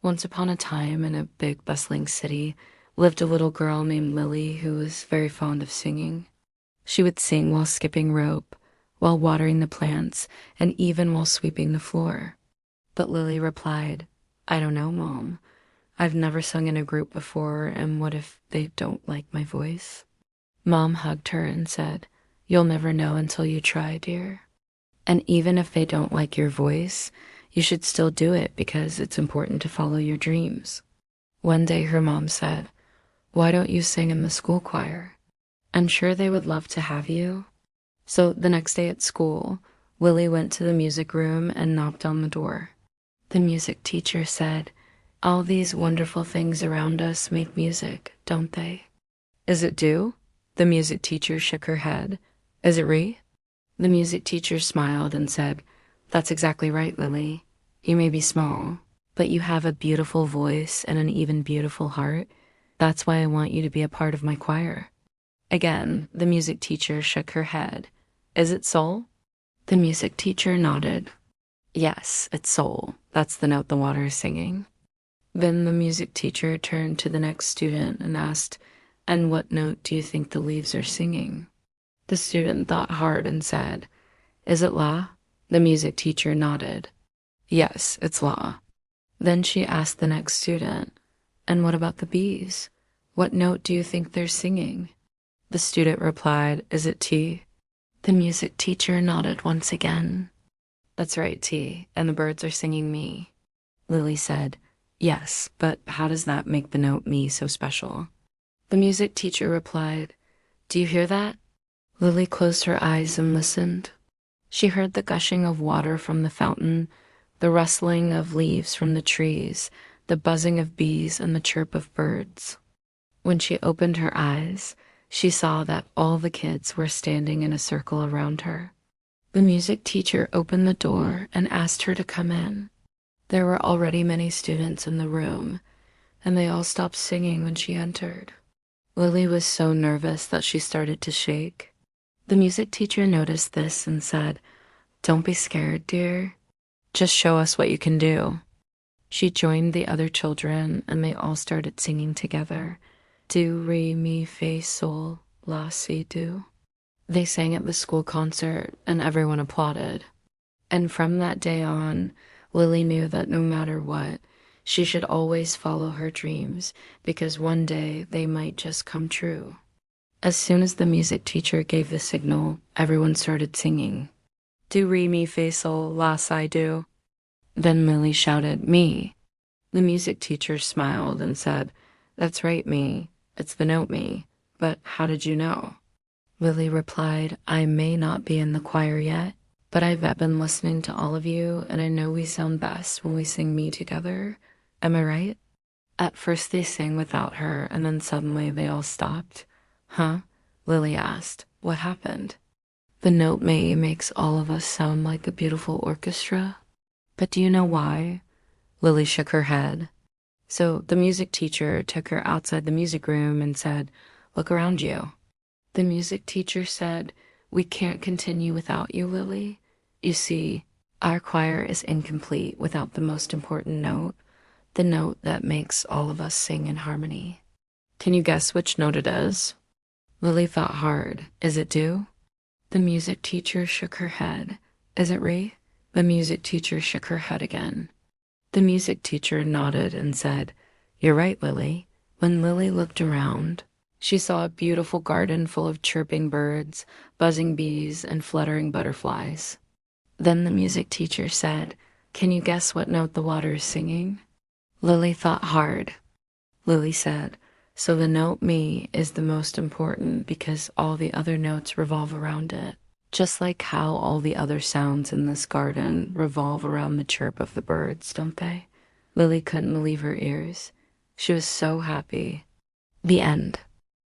Once upon a time, in a big, bustling city, lived a little girl named Lily who was very fond of singing. She would sing while skipping rope, while watering the plants, and even while sweeping the floor. But Lily replied, I don't know, Mom. I've never sung in a group before, and what if they don't like my voice? Mom hugged her and said, You'll never know until you try, dear. And even if they don't like your voice, you should still do it because it's important to follow your dreams. One day her mom said, Why don't you sing in the school choir? I'm sure they would love to have you. So the next day at school, Lily went to the music room and knocked on the door. The music teacher said, All these wonderful things around us make music, don't they? Is it do? The music teacher shook her head. Is it re? The music teacher smiled and said, That's exactly right, Lily. You may be small, but you have a beautiful voice and an even beautiful heart. That's why I want you to be a part of my choir. Again, the music teacher shook her head. Is it sol? The music teacher nodded. Yes, it's sol. That's the note the water is singing. Then the music teacher turned to the next student and asked, And what note do you think the leaves are singing? The student thought hard and said, Is it la? The music teacher nodded. Yes, it's la. Then she asked the next student, And what about the bees? What note do you think they're singing? The student replied, Is it T? The music teacher nodded once again. That's right, T, and the birds are singing me. Lily said, Yes, but how does that make the note me so special? The music teacher replied, Do you hear that? Lily closed her eyes and listened. She heard the gushing of water from the fountain, the rustling of leaves from the trees, the buzzing of bees, and the chirp of birds. When she opened her eyes, she saw that all the kids were standing in a circle around her. The music teacher opened the door and asked her to come in. There were already many students in the room, and they all stopped singing when she entered. Lily was so nervous that she started to shake. The music teacher noticed this and said, Don't be scared, dear. Just show us what you can do. She joined the other children, and they all started singing together. Do, re, mi, fa, sol, la, si, do. They sang at the school concert, and everyone applauded. And from that day on, Lily knew that no matter what, she should always follow her dreams, because one day they might just come true. As soon as the music teacher gave the signal, everyone started singing. Do, re, mi, fa, sol, la, si, do. Then Lily shouted, Me. The music teacher smiled and said, That's right, me. It's the note me. But how did you know? Lily replied, I may not be in the choir yet, but I've been listening to all of you, and I know we sound best when we sing me together. Am I right? At first they sang without her, and then suddenly they all stopped. Huh? Lily asked. What happened? The note me makes all of us sound like a beautiful orchestra. But do you know why? Lily shook her head. So the music teacher took her outside the music room and said, Look around you. The music teacher said, We can't continue without you, Lily. You see, our choir is incomplete without the most important note, the note that makes all of us sing in harmony. Can you guess which note it is? Lily thought hard. Is it do? The music teacher shook her head. Is it re? The music teacher shook her head again. The music teacher nodded and said, You're right, Lily. When Lily looked around, she saw a beautiful garden full of chirping birds, buzzing bees, and fluttering butterflies. Then the music teacher said, Can you guess what note the water is singing? Lily thought hard. Lily said, So the note me is the most important because all the other notes revolve around it. Just like how all the other sounds in this garden revolve around the chirp of the birds, don't they? Lily couldn't believe her ears. She was so happy. The end.